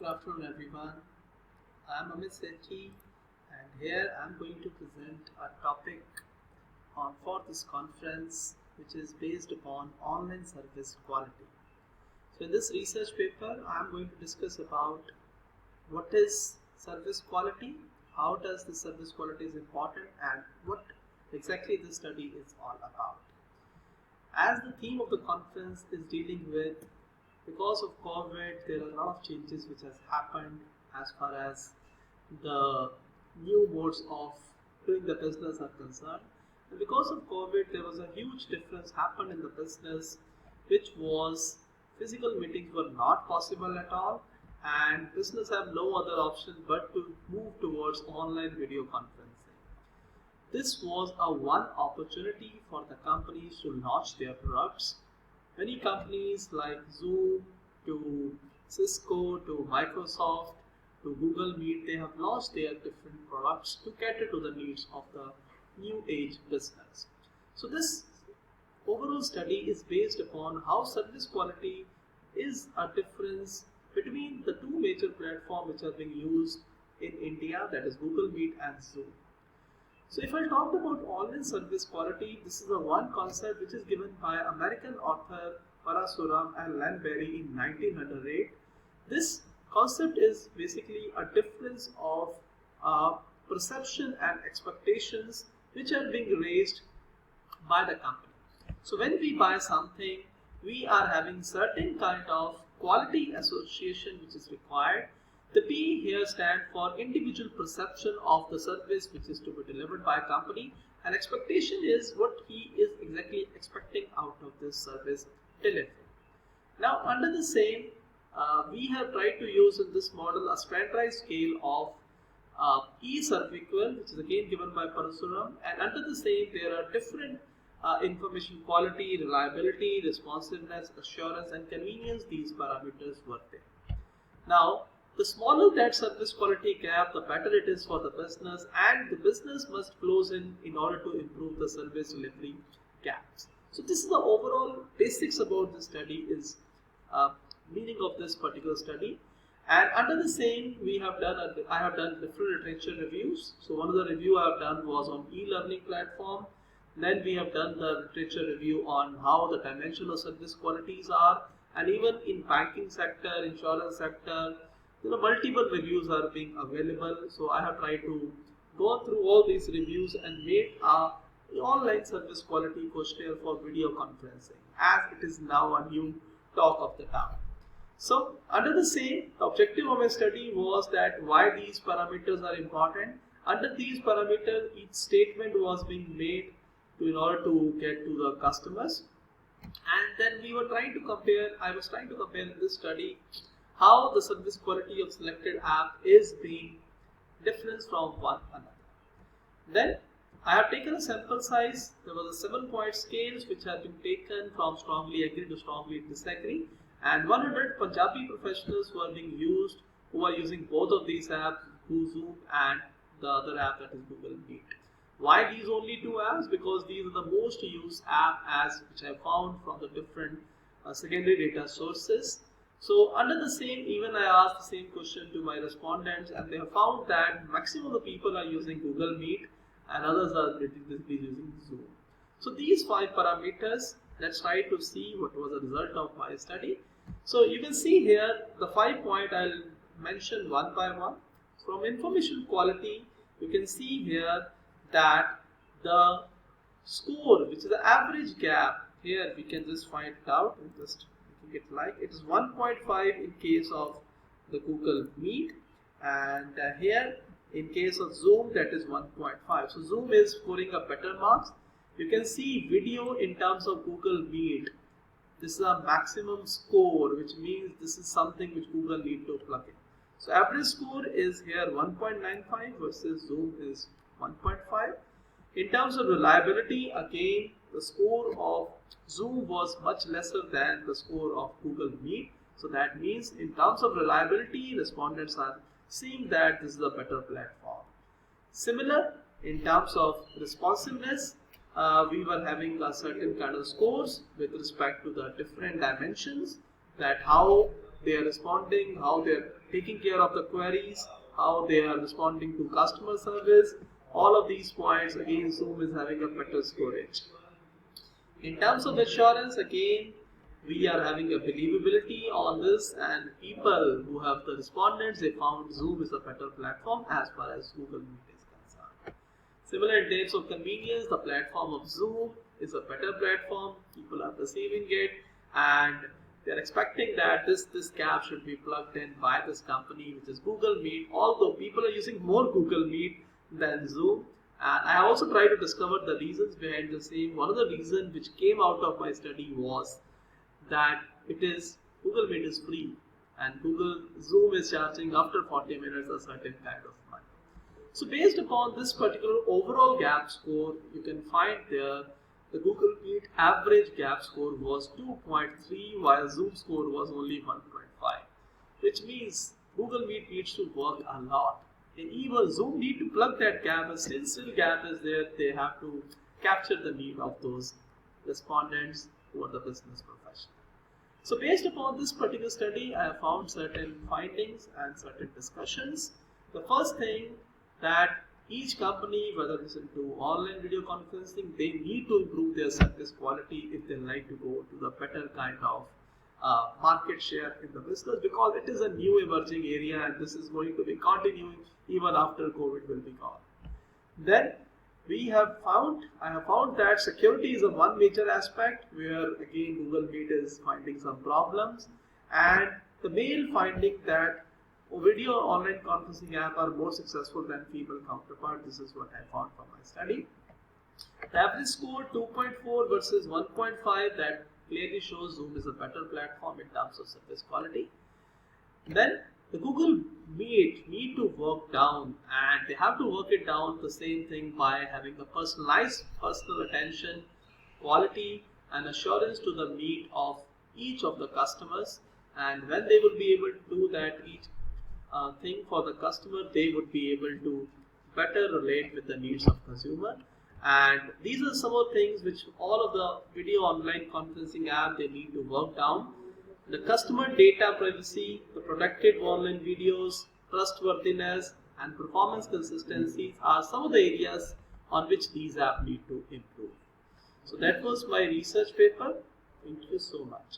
afternoon everyone. I am Amit Sethi and here I am going to present a topic for this conference which is based upon online service quality. So in this research paper I am going to discuss about what is service quality, how does the service quality is important and what exactly this study is all about. As the theme of the conference is dealing with because of COVID, there are a lot of changes which has happened as far as the new modes of doing the business are concerned. And because of COVID, there was a huge difference happened in the business, which was physical meetings were not possible at all, and business have no other option but to move towards online video conferencing. This was a one opportunity for the companies to launch their products. Many companies like Zoom to Cisco to Microsoft to Google Meet, they have launched their different products to cater to the needs of the new age business. So this overall study is based upon how service quality is a difference between the two major platforms which are being used in India, that is Google Meet and Zoom. So if I talk about online service quality, this is a one concept which is given by American author Parasuram and Len Berry in 1908. This concept is basically a difference of perception and expectations which are being raised by the company. So when we buy something, we are having certain kind of quality association which is required. The P here stand for individual perception of the service which is to be delivered by a company, and expectation is what he is exactly expecting out of this service delivery. Now under the same, we have tried to use in this model a standardized scale of E equal, which is again given by Parasuram, and under the same there are different information quality, reliability, responsiveness, assurance and convenience. These parameters were there. Now the smaller that service quality gap, the better it is for the business, and the business must close in order to improve the service delivery gaps. So this is the overall basics about the study, is meaning of this particular study. And under the same, I have done different literature reviews. So one of the review I have done was on e-learning platform. Then we have done the literature review on how the dimension of service qualities are, and even in banking sector, insurance sector, multiple reviews are being available. So I have tried to go through all these reviews and made a online service quality questionnaire for video conferencing, as it is now a new talk of the town. So under the same, the objective of my study was that why these parameters are important. Under these parameters, each statement was being made in order to get to the customers, and then we were trying to compare. I was trying to compare in this study how the service quality of selected app is being different from one another. Then I have taken a sample size. There was a 7-point scales which have been taken from strongly agree to strongly disagree, and 100 Punjabi professionals who are being used, who are using both of these apps, Zoom and the other app, that is Google Meet. Why these only two apps? Because these are the most used app which I have found from the different secondary data sources. So under the same, even I asked the same question to my respondents, and they have found that maximum of the people are using Google Meet and others are using Zoom. So these 5 parameters, let's try to see what was the result of my study. So you can see here the 5 point I'll mention one by one. From information quality, you can see here that the score, which is the average gap, here we can just find it out and just making it like it is 1.5 in case of the Google Meet, and here in case of Zoom that is 1.5. So Zoom is scoring a better marks. You can see video in terms of Google Meet. This is a maximum score, which means this is something which Google need to plug in. So average score is here 1.95 versus Zoom is 1.5. In terms of reliability, again the score of Zoom was much lesser than the score of Google Meet. So that means in terms of reliability, respondents are seeing that this is a better platform. Similar in terms of responsiveness, we were having a certain kind of scores with respect to the different dimensions, that how they are responding, how they are taking care of the queries, how they are responding to customer service. All of these points, again, Zoom is having a better storage. In terms of assurance, again, we are having a believability on this, and people who have the respondents, they found Zoom is a better platform as far as Google Meet is concerned. Similar in terms of convenience, the platform of Zoom is a better platform. People are receiving it, and they are expecting that this gap should be plugged in by this company, which is Google Meet. Although people are using more Google Meet than Zoom, and I also tried to discover the reasons behind the same. One of the reasons which came out of my study was that Google Meet is free, and Google Zoom is charging after 40 minutes a certain kind of money. So based upon this particular overall gap score, you can find there the Google Meet average gap score was 2.3 while Zoom score was only 1.5, which means Google Meet needs to work a lot. And even Zoom need to plug that gap, and still gap is there. They have to capture the need of those respondents who are the business professionals. So based upon this particular study, I have found certain findings and certain discussions. The first thing that each company, whether it's into online video conferencing, they need to improve their service quality if they like to go to the better kind of market share in the business, because it is a new emerging area and this is going to be continuing even after COVID will be gone. Then I have found that security is a one major aspect where again Google Meet is finding some problems, and the main finding that video online conferencing app are more successful than female counterpart. This is what I found from my study. The average score 2.4 versus 1.5, that clearly shows Zoom is a better platform in terms of service quality. Then the Google Meet need to work down, and they have to work it down the same thing by having a personalized personal attention, quality and assurance to the need of each of the customers. And when they will be able to do that each thing for the customer, they would be able to better relate with the needs of consumer. And these are some of the things which all of the video online conferencing app they need to work down. The customer data privacy, the protected online videos, trustworthiness and performance consistency are some of the areas on which these apps need to improve. So that was my research paper. Thank you so much.